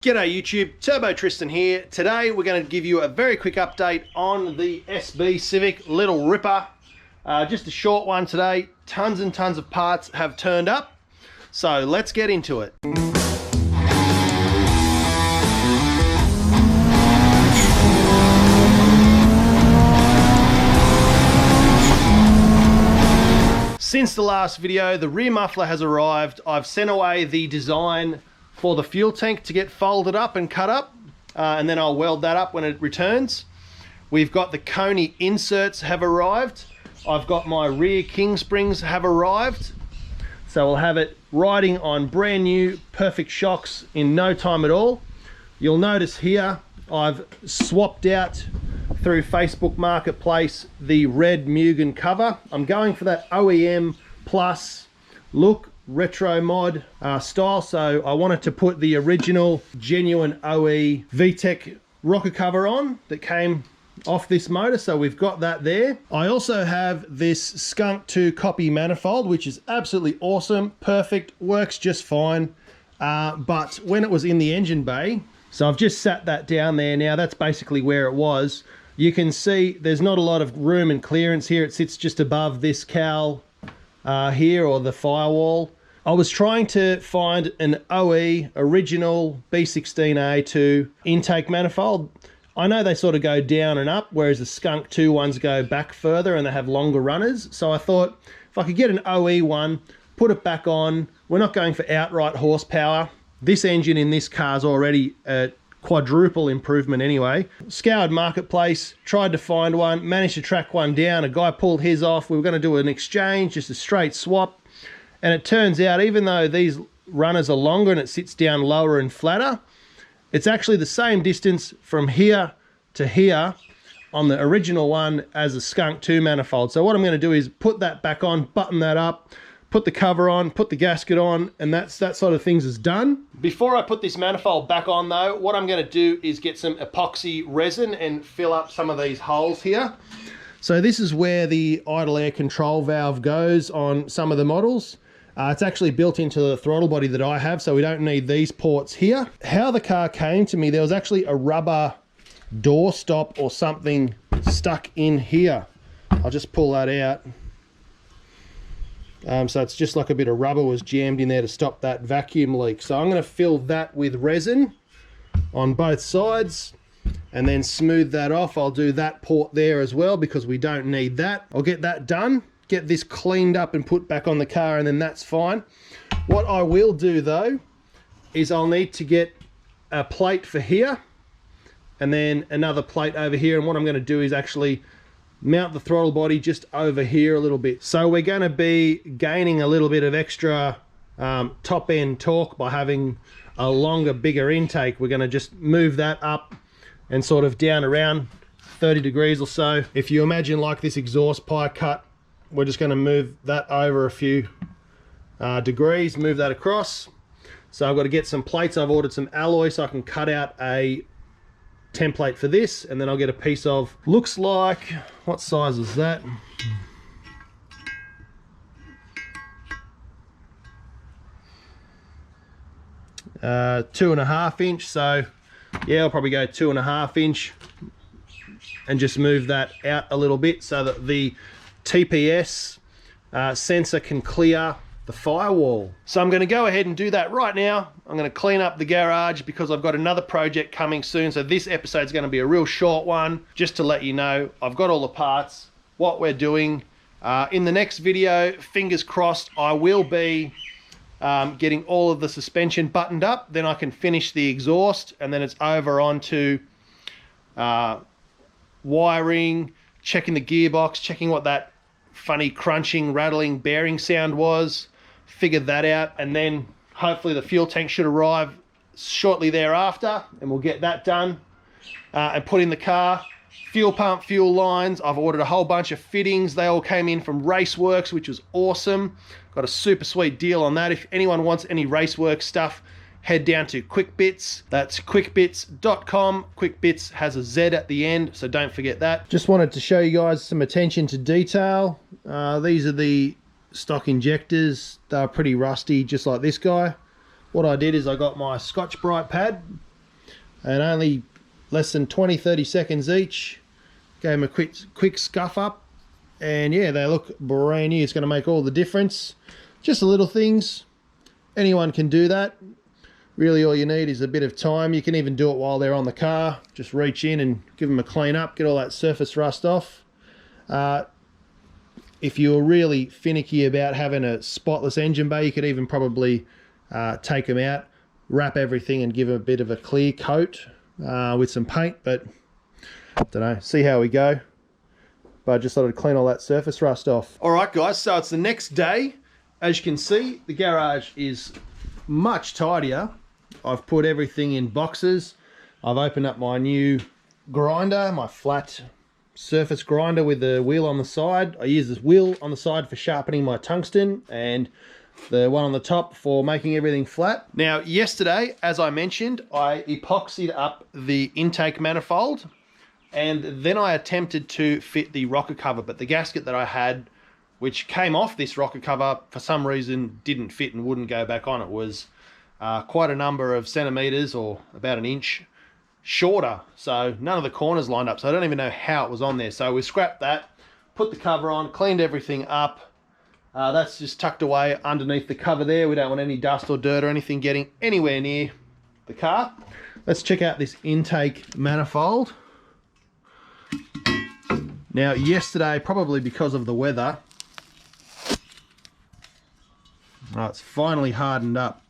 G'day YouTube, Turbo Tristan here. Today we're going to give you a very quick update on the SB Civic Little Ripper. Just a short one today. Tons and tons of parts have turned up, so let's get into it. Since the last video, the rear muffler has arrived. I've sent away the design for the fuel tank to get folded up and cut up, and then I'll weld that up when it returns. We've got the Coney inserts have arrived. I've got my rear king springs have arrived, so we'll have it riding on brand new perfect shocks in no time at all. You'll notice here I've swapped out through Facebook Marketplace the red Mugen cover. I'm going for that OEM plus look, retro mod style, so I wanted to put the original genuine OE vtec rocker cover on that came off this motor, so we've got that there. I also have this Skunk 2 copy manifold, which is absolutely awesome, perfect, works just fine, but when it was in the engine bay, so I've just sat that down there now. That's basically where it was. You can see there's not a lot of room and clearance here. It sits just above this cowl here, or the firewall. I was trying to find an OE original B16A to intake manifold. I know they sort of go down and up, whereas the Skunk 2 ones go back further and they have longer runners. So I thought if I could get an OE one, put it back on. We're not going for outright horsepower. This engine in this car is already a quadruple improvement anyway. Scoured Marketplace, tried to find one, managed to track one down. A guy pulled his off. We were going to do an exchange, just a straight swap. And it turns out, even though these runners are longer and it sits down lower and flatter, it's actually the same distance from here to here on the original one as a Skunk 2 manifold. So what I'm going to do is put that back on, button that up, put the cover on, put the gasket on, and that sort of things is done. Before I put this manifold back on though, what I'm going to do is get some epoxy resin and fill up some of these holes here. So this is where the idle air control valve goes on some of the models. It's actually built into the throttle body that I have, so we don't need these ports here. How the car came to me, there was actually a rubber door stop or something stuck in here. I'll just pull that out. So it's just like a bit of rubber was jammed in there to stop that vacuum leak. So I'm going to fill that with resin on both sides and then smooth that off. I'll do that port there as well because we don't need that. I'll get that done, get this cleaned up and put back on the car, and then that's fine. What I will do though is I'll need to get a plate for here and then another plate over here, and what I'm going to do is actually mount the throttle body just over here a little bit. So we're going to be gaining a little bit of extra top end torque by having a longer, bigger intake. We're going to just move that up and sort of down around 30 degrees or so. If you imagine like this exhaust pie cut, we're just going to move that over a few degrees, move that across. So I've got to get some plates. I've ordered some alloy so I can cut out a template for this, and then I'll get a piece of, looks like, what size is that? Uh, 2.5 inch. So yeah, I'll probably go 2.5 inch and just move that out a little bit so that the TPS sensor can clear the firewall. So I'm going to go ahead and do that right now. I'm going to clean up the garage because I've got another project coming soon. So this episode is going to be a real short one, just to let you know I've got all the parts, what we're doing. In the next video, fingers crossed, I will be getting all of the suspension buttoned up. Then I can finish the exhaust, and then it's over onto wiring, checking the gearbox, checking what that funny crunching, rattling bearing sound was, figured that out, and then hopefully the fuel tank should arrive shortly thereafter, and we'll get that done and put in the car. Fuel pump, fuel lines, I've ordered a whole bunch of fittings. They all came in from Raceworks, which was awesome. Got a super sweet deal on that. If anyone wants any Raceworks stuff, head down to QuickBits. That's quickbits.com. QuickBits has a Z at the end, so don't forget that. Just wanted to show you guys some attention to detail. These are the stock injectors. They're pretty rusty, just like this guy. What I did is I got my Scotch-Brite pad, and only less than 20-30 seconds each. Gave them a quick scuff up, and yeah, they look brand new. It's going to make all the difference. Just the little things, anyone can do that. Really all you need is a bit of time. You can even do it while they're on the car. Just reach in and give them a clean up, get all that surface rust off. If you're really finicky about having a spotless engine bay, you could even probably take them out, wrap everything and give them a bit of a clear coat with some paint, but I don't know, see how we go. But I just thought I'd clean all that surface rust off. All right guys, so it's the next day. As you can see, the garage is much tidier. I've put everything in boxes. I've opened up my new grinder, my flat surface grinder with the wheel on the side. I use this wheel on the side for sharpening my tungsten, and the one on the top for making everything flat. Now, yesterday, as I mentioned, I epoxied up the intake manifold, and then I attempted to fit the rocker cover, but the gasket that I had, which came off this rocker cover, for some reason didn't fit and wouldn't go back on. It was quite a number of centimeters, or about an inch shorter, so none of the corners lined up, so I don't even know how it was on there. So we scrapped that, put the cover on, cleaned everything up. That's just tucked away underneath the cover there. We don't want any dust or dirt or anything getting anywhere near the car. Let's check out this intake manifold. Now, yesterday, probably because of the weather, it's finally hardened up.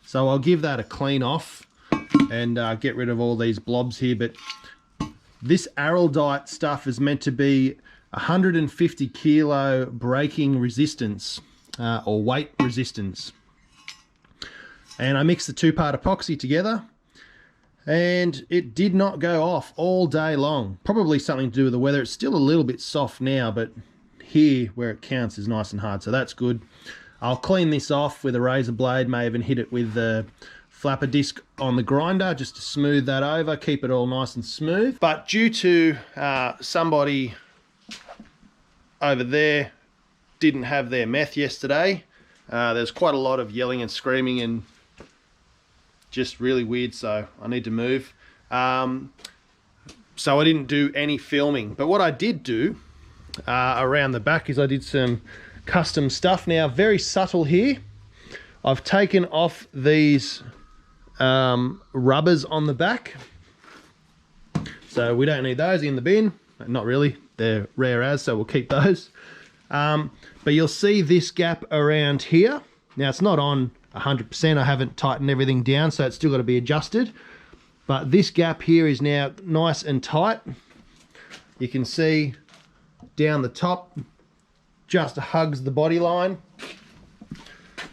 So I'll give that a clean off and get rid of all these blobs here. But this araldite stuff is meant to be 150 kilo braking resistance or weight resistance. And I mixed the two-part epoxy together, and it did not go off all day long. Probably something to do with the weather. It's still a little bit soft now, but here where it counts is nice and hard, so that's good. I'll clean this off with a razor blade, may even hit it with the flapper disc on the grinder just to smooth that over, keep it all nice and smooth. But due to somebody over there didn't have their meth yesterday, there's quite a lot of yelling and screaming and just really weird, so I need to move. So I didn't do any filming, but what I did do around the back is I did some custom stuff. Now, very subtle here. I've taken off these rubbers on the back, so we don't need those in the bin. Not really, they're rare as, so we'll keep those. But you'll see this gap around here. Now, it's not on 100%. I haven't tightened everything down, so it's still got to be adjusted. But this gap here is now nice and tight. You can see down the top, just hugs the body line.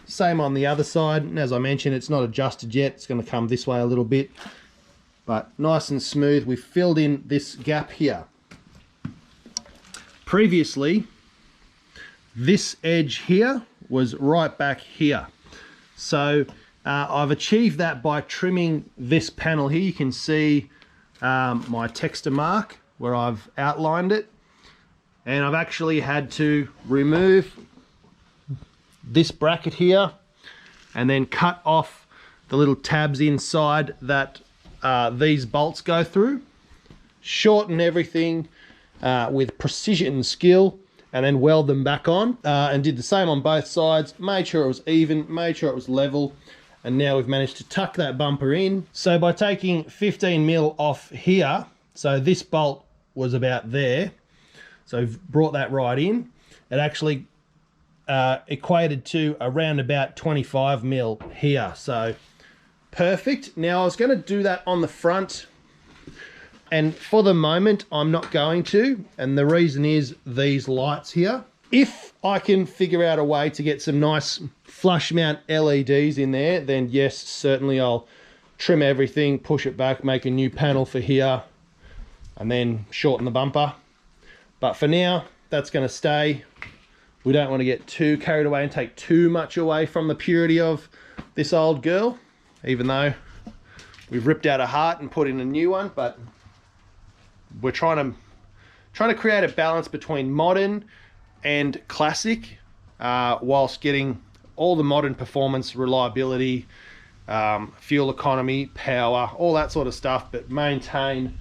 Same on the other side, and as I mentioned, it's not adjusted yet. It's going to come this way a little bit, but nice and smooth. We've filled in this gap here. Previously, this edge here was right back here. So I've achieved that by trimming this panel here. You can see my texture mark where I've outlined it. And I've actually had to remove this bracket here and then cut off the little tabs inside that these bolts go through. Shorten everything with precision and skill, and then weld them back on. And did the same on both sides, made sure it was even, made sure it was level, and now we've managed to tuck that bumper in. So by taking 15 mil off here, so this bolt was about there, so we've brought that right in. It actually equated to around about 25 mil here, so perfect. Now I was going to do that on the front, and for the moment I'm not going to, and the reason is these lights here. If I can figure out a way to get some nice flush mount LEDs in there, then yes, certainly I'll trim everything, push it back, make a new panel for here, and then shorten the bumper. But for now, that's going to stay. We don't want to get too carried away and take too much away from the purity of this old girl, even though we've ripped out a heart and put in a new one. But we're trying to create a balance between modern and classic, whilst getting all the modern performance, reliability, fuel economy, power, all that sort of stuff, but maintain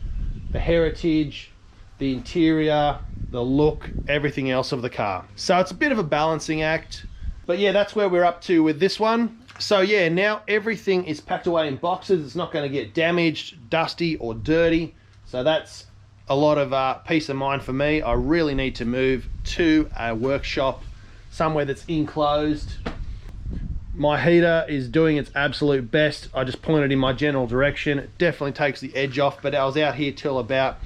the heritage, the interior, the look, everything else of the car. So it's a bit of a balancing act, but yeah, that's where we're up to with this one. So yeah, now everything is packed away in boxes. It's not going to get damaged, dusty or dirty. So that's a lot of peace of mind for me. I really need to move to a workshop, somewhere that's enclosed. My heater is doing its absolute best. I just pointed in my general direction. It definitely takes the edge off, but I was out here till about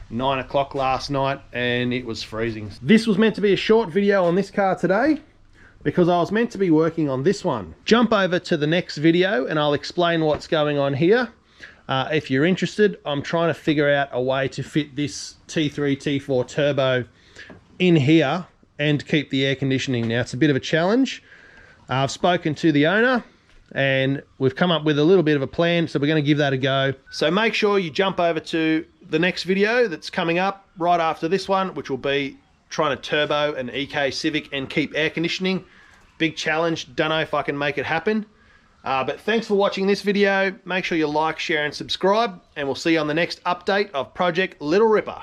9 o'clock last night and it was freezing. This was meant to be a short video on this car today because I was meant to be working on this one. Jump over to the next video and I'll explain what's going on here. If you're interested, I'm trying to figure out a way to fit this T3, T4 turbo in here and keep the air conditioning. Now, it's a bit of a challenge. I've spoken to the owner and we've come up with a little bit of a plan, so we're going to give that a go. So make sure you jump over to the next video that's coming up right after this one, which will be trying to turbo an EK Civic and keep air conditioning. Big challenge, don't know if I can make it happen. But thanks for watching this video. Make sure you like, share and subscribe, and we'll see you on the next update of Project Little Ripper.